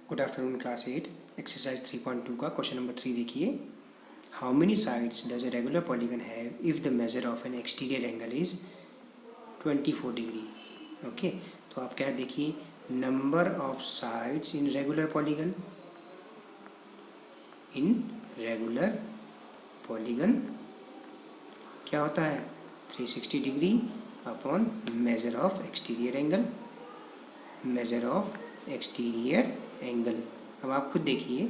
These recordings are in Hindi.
गुड आफ्टरनून क्लास 8 एक्सरसाइज 3.2 का क्वेश्चन नंबर 3 देखिए। How many sides does a regular polygon have if the measure of N exterior angle is 24 degree. Okay, तो आप क्या देखिए, number of sides in regular polygon क्या होता है 360 degree upon measure of exterior angle. अब आप खुद देखिए,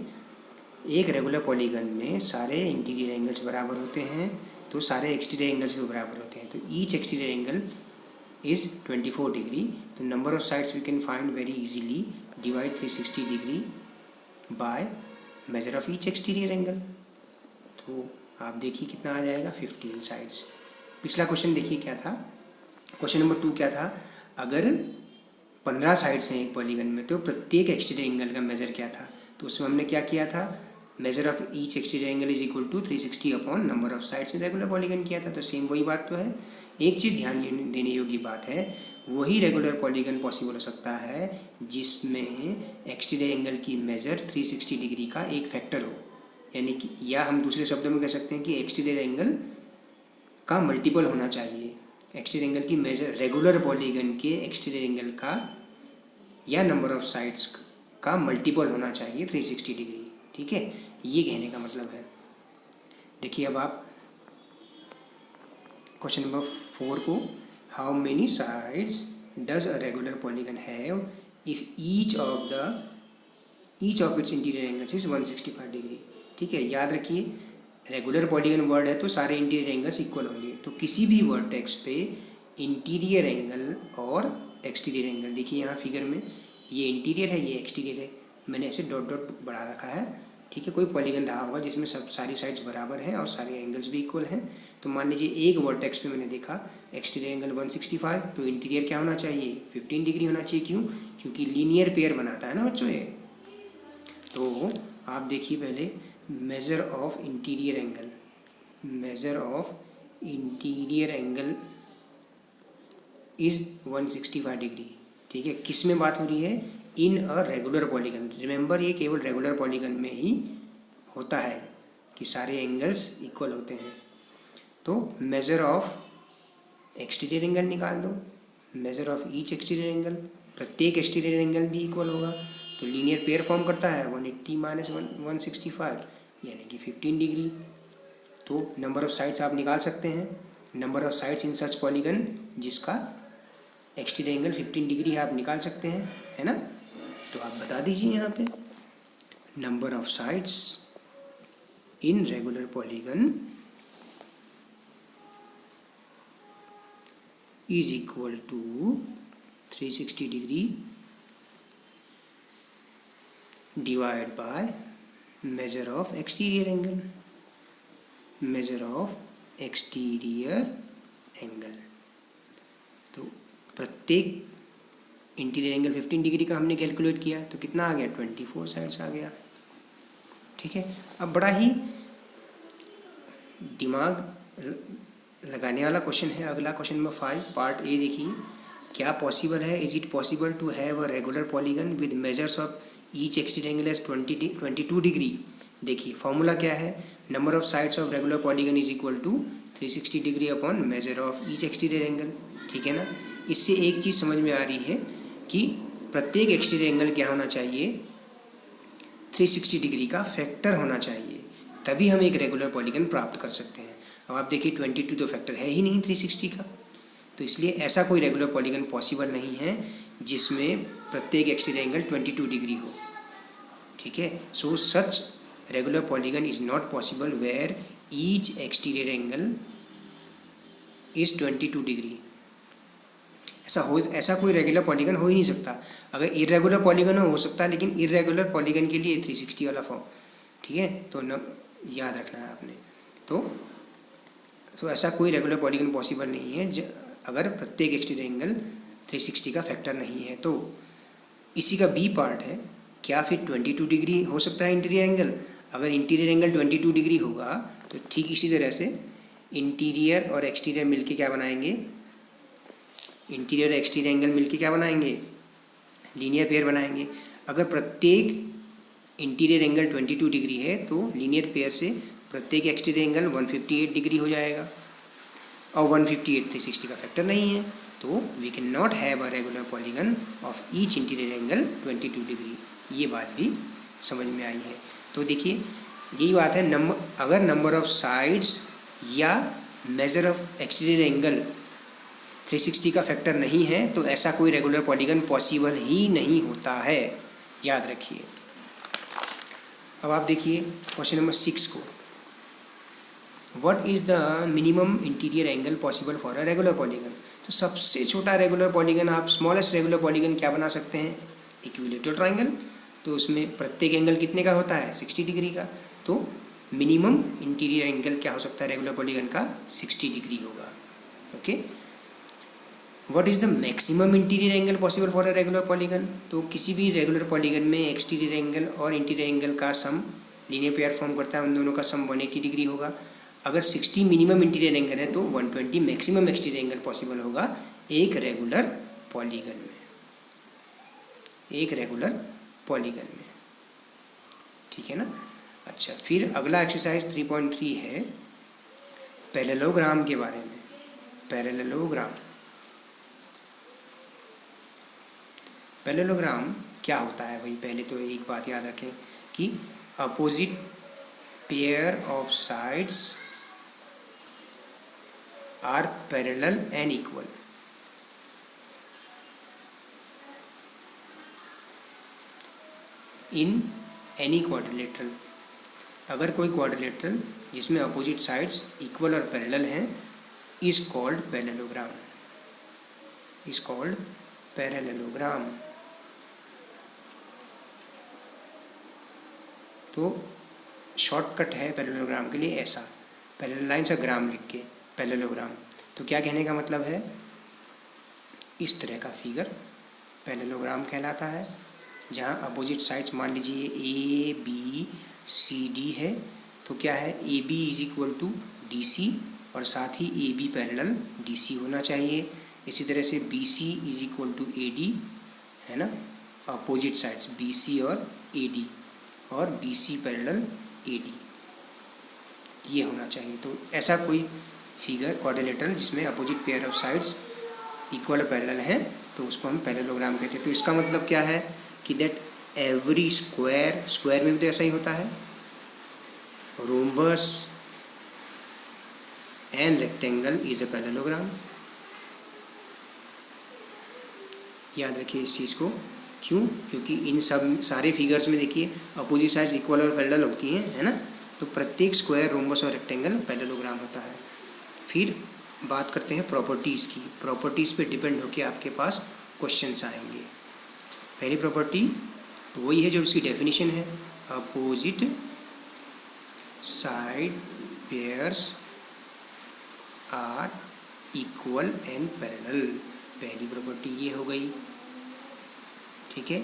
एक रेगुलर पॉलीगन में सारे इंटीरियर एंगल्स बराबर होते हैं तो सारे एक्सटीरियर एंगल्स भी बराबर होते हैं। तो each exterior angle is 24 degree. तो number of sides we can find very easily, divide 360 degree by measure of each exterior angle. तो आप देखिए कितना आ जाएगा, 15 साइड्स। पिछला क्वेश्चन देखिए क्या था, क्वेश्चन नंबर 2 क्या था, अगर 15 साइड्स हैं एक पॉलीगन में तो प्रत्येक एक्सटीरियर एंगल का मेजर क्या था। तो उसमें हमने क्या किया था, measure of each exterior angle is equal to 360 upon number of sides in regular polygon किया था। तो सेम वही बात तो है। एक चीज़ ध्यान देने योग्य बात है, वही रेगुलर पॉलीगन पॉसिबल हो सकता है जिसमें एक्सटीरियर एंगल की मेजर 360 डिग्री का एक फैक्टर हो, यानी कि, या हम दूसरे शब्दों में कह सकते हैं कि एक्सटीरियर एंगल का मल्टीपल होना चाहिए। एक्सटीरियर एंगल की मेजर रेगुलर पॉलीगन के एक्सटीरियर एंगल का या नंबर ऑफ साइड्स का मल्टीपल होना चाहिए 360 डिग्री। ठीक है, ये कहने का मतलब है। देखिए अब आप क्वेश्चन नंबर 4 को, how many sides does a regular polygon have if each of its interior angles is 165 degree. ठीक है, याद रखिए रेगुलर पॉलीगन वर्ड है तो सारे इंटीरियर एंगल्स इक्वल होंगे। तो किसी भी वर्टेक्स पे इंटीरियर एंगल और एक्सटीरियर एंगल, देखिए यहाँ फिगर में ये इंटीरियर है, ये एक्सटीरियर है, मैंने ऐसे डॉट डॉट बढ़ा रखा है। ठीक है, कोई पॉलीगन रहा होगा जिसमें सारी साइड्स बराबर हैं और सारे एंगल्स भी इक्वल हैं। तो मान लीजिए एक वर्टेक्स पे मैंने देखा एक्सटीरियर एंगल 165, तो इंटीरियर क्या होना चाहिए, 15 डिग्री होना चाहिए। क्यों? क्योंकि लीनियर पेयर बनाता है ना बच्चों ये। तो आप देखिए पहले measure of interior angle is 165 degree. ठीक है, किस में बात हो रही है, इन अ रेगुलर पॉलीगन। रिमेंबर ये केवल रेगुलर पॉलीगन में ही होता है कि सारे एंगल्स इक्वल होते हैं। तो मेजर ऑफ एक्सटीरियर एंगल निकाल दो, major of each exterior angle, प्रत्येक एक्सटीरियर एंगल भी इक्वल होगा। तो लीनियर पेयर फॉर्म करता है 180 माइनस 165 यानी कि 15 डिग्री। तो नंबर ऑफ साइड्स आप निकाल सकते हैं, number of sides in such polygon जिसका एक्सटीरियर एंगल 15 डिग्री है, आप निकाल सकते हैं, है ना। तो आप बता दीजिए यहाँ पे, number of sides in regular polygon is equal to 360 degree divide by measure of exterior angle. तो प्रत्येक इंटीरियर एंगल 15 डिग्री का हमने कैलकुलेट किया तो कितना आ गया, 24 साइड्स आ गया। ठीक है, अब बड़ा ही दिमाग लगाने वाला क्वेश्चन है अगला, क्वेश्चन नंबर 5 पार्ट ए। देखिए क्या पॉसिबल है, is it possible to have a regular polygon with measures of each exterior angle as 22 degree. देखिए फॉर्मूला क्या है, number of sides of regular polygon is equal to 360 degree upon measure of each exterior angle. ठीक है ना, इससे एक चीज़ समझ में आ रही है कि प्रत्येक एक्सटीरियर एंगल क्या होना चाहिए, 360 डिग्री का फैक्टर होना चाहिए, तभी हम एक रेगुलर पॉलीगन प्राप्त कर सकते हैं। अब आप देखिए 22 तो फैक्टर है ही नहीं 360 का, तो इसलिए ऐसा कोई रेगुलर पॉलीगन पॉसिबल नहीं है जिसमें प्रत्येक एक्सटीरियर एंगल 22 डिग्री हो। ठीक है, so such regular polygon is not possible where each exterior angle is 22 degree. ऐसा कोई रेगुलर पॉलीगन हो ही नहीं सकता। अगर इरेगुलर पॉलीगन हो सकता है, लेकिन इरेगुलर पॉलीगन के लिए 360 वाला फॉर्म। ठीक है, तो याद रखना है आपने। तो ऐसा कोई रेगुलर पॉलीगन पॉसिबल नहीं है अगर प्रत्येक एक्सटीरियर एंगल 360 का फैक्टर नहीं है। तो इसी का बी पार्ट है, क्या फिर 22 डिग्री हो सकता है इंटीरियर एंगल। अगर इंटीरियर एंगल 22 डिग्री होगा तो ठीक इसी तरह से इंटीरियर और एक्सटीरियर मिलके क्या बनाएंगे, इंटीरियर एक्सटीरियर एंगल मिलके क्या बनाएंगे, लीनियर पेयर बनाएंगे। अगर प्रत्येक इंटीरियर एंगल 22 डिग्री है तो लीनियर पेयर से प्रत्येक एक्सटीरियर एंगल 158 डिग्री हो जाएगा, और 158 360 का फैक्टर नहीं है, तो we can not have a regular polygon of each interior angle 22 degree. ये बात भी समझ में आई है। तो देखिए यही बात है, अगर नंबर ऑफ साइड्स या मेजर ऑफ एक्सटीरियर एंगल 360 का फैक्टर नहीं है तो ऐसा कोई रेगुलर पॉलीगन पॉसिबल ही नहीं होता है, याद रखिए। अब आप देखिए क्वेश्चन नंबर 6 को, what is the minimum interior angle possible for a regular polygon. तो सबसे छोटा रेगुलर पॉलीगन, आप स्मॉलेस्ट रेगुलर पॉलीगन क्या बना सकते हैं, इक्विलेटरल ट्राइंगल। तो उसमें प्रत्येक एंगल कितने का होता है, 60 डिग्री का। तो मिनिमम इंटीरियर एंगल क्या हो सकता है रेगुलर पॉलीगन का, 60 डिग्री होगा। Okay, what is the maximum interior angle possible for a regular polygon. तो किसी भी रेगुलर पॉलीगन में एक्सटीरियर एंगल और इंटीरियर एंगल का सम लीनियर पेयर फॉर्म करता है, उन दोनों का सम 180 डिग्री होगा। अगर 60 मिनिमम इंटीरियर एंगल है तो 120 मैक्सिमम एक्सटीरियर एंगल पॉसिबल होगा एक रेगुलर पॉलीगन में, एक रेगुलर पॉलीगन में, ठीक है ना। अच्छा, फिर अगला एक्सरसाइज 3.3 है पैरेललोग्राम के बारे में। पैरेललोग्राम, पैरेललोग्राम क्या होता है भाई, पहले तो एक बात याद रखें कि opposite pair of sides are parallel and equal. In any quadrilateral, अगर कोई क्वाड्रिलेटरल जिसमें अपोजिट साइड्स इक्वल और पैरेलल हैं is called parallelogram, is called parallelogram. तो शॉर्टकट है पैरेललोग्राम के लिए ऐसा, पैरेलल लाइन से ग्राम लिख के पैरेललोग्राम। तो क्या कहने का मतलब है, इस तरह का फिगर पैरेललोग्राम कहलाता है, जहाँ अपोजिट साइड्स मान लीजिए ए बी सी डी है, तो क्या है A B is equal to D C, और साथ ही A B parallel D C होना चाहिए। इसी तरह से B C is equal to A D, है ना, अपोजिट साइड्स बी सी और ए डी, और B C parallel A D, ये होना चाहिए। तो ऐसा कोई फिगर क्वाड्रिलेटरल जिसमें opposite pair of sides equal parallel हैं तो उसको हम पैरेललोग्राम कहते हैं। तो इसका मतलब क्या है कि दैट एवरी स्क्वायर, स्क्वायर में भी तो ऐसा ही होता है, rhombus and rectangle is a parallelogram. याद रखिए इस चीज़ को, क्यों, क्योंकि इन सब सारे फिगर्स में देखिए अपोजिट साइड्स इक्वल और पैरेलल होती हैं, है ना। तो प्रत्येक स्क्वायर, रोम्बस और रेक्टेंगल पैरेललोग्राम होता है। फिर बात करते हैं प्रॉपर्टीज़ की। प्रॉपर्टीज़ पे डिपेंड होकर आपके पास क्वेश्चंस आएंगे। पहली प्रॉपर्टी तो वही है जो उसकी डेफिनेशन है, opposite side pairs are equal and parallel. पहली प्रॉपर्टी ये हो गई, ठीक है।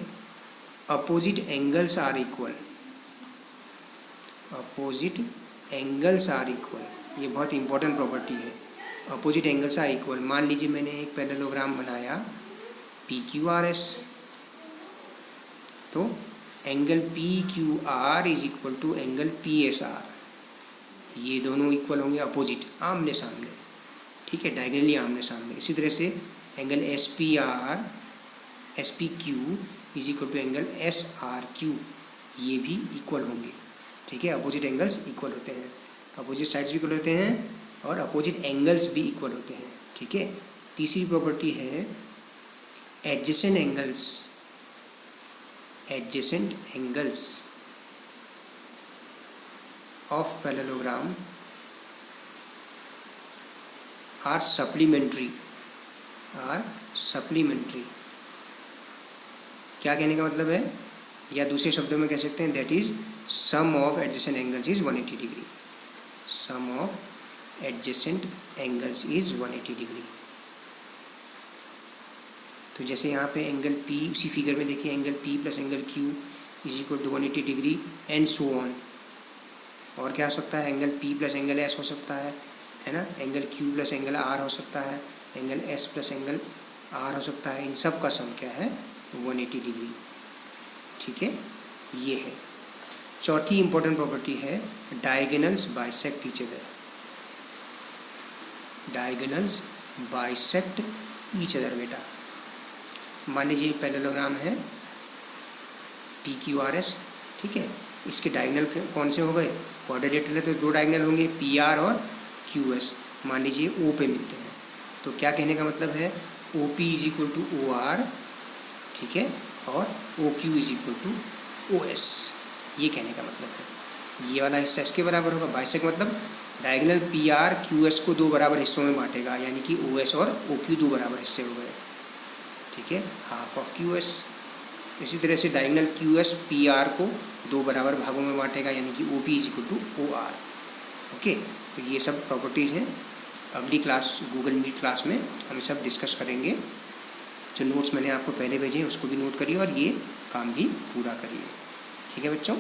Opposite angles are equal, opposite angles are equal, ये बहुत इंपॉर्टेंट प्रॉपर्टी है। अपोजिट एंगल्स आर इक्वल, मान लीजिए मैंने एक पैरेललोग्राम बनाया पी क्यू आर एस, तो angle P Q R is equal to angle P S R, ये दोनों इक्वल होंगे अपोजिट, आमने सामने, ठीक है, डायगोनली आमने सामने। इसी तरह से angle S P R, S P Q is equal to angle S R Q, ये भी इक्वल होंगे, ठीक है। अपोजिट एंगल्स इक्वल होते हैं, अपोजिट साइड्स भी इक्वल होते हैं और अपोजिट एंगल्स भी इक्वल होते हैं, ठीक है। तीसरी प्रॉपर्टी है adjacent angles, adjacent angles of parallelogram are supplementary, are supplementary. क्या कहने का मतलब है, या दूसरे शब्दों में कह सकते हैं that is sum of adjacent angles is 180 degree, sum of adjacent angles is 180 degree. तो जैसे यहाँ पे एंगल P, उसी फिगर में देखिए angle P plus angle Q is equal to 180 degree and so on. और क्या हो सकता है, angle P plus angle S हो सकता है ना, angle Q plus angle R हो सकता है, angle S plus angle R हो सकता है। इन सब का सम क्या है, 180 डिग्री, ठीक है, ये है। चौथी इंपॉर्टेंट प्रॉपर्टी है diagonals bisect each other. Diagonals bisect each other बेटा। मान लीजिए पैरेललोग्राम है PQRS, ठीक है, इसके डायगोनल कौन से हो गए, क्वाड्रिलेटरल है तो दो डायगोनल होंगे PR और QS। मान लीजिए O पे मिलते हैं, तो क्या कहने का मतलब है, OP is equal to OR, ठीक है, और OQ is equal to OS, ये कहने का मतलब है। ये वाला हिस्सा इसके बराबर होगा। बाइसेक्ट मतलब डायगोनल PR QS को दो बराबर हिस्सों में बांटेगा, यानी कि OS और OQ दो बराबर हिस्से हो गए, ठीक है, हाफ ऑफ QS। इसी तरह से डायगोनल QS PR को दो बराबर भागों में बांटेगा, यानी कि OP is equal to OR। Okay, तो ये सब प्रॉपर्टीज़ हैं। अगली क्लास गूगल मीट क्लास में हम सब डिस्कस करेंगे। जो नोट्स मैंने आपको पहले भेजे हैं उसको भी नोट करिए और ये काम भी पूरा करिए, ठीक है बच्चों।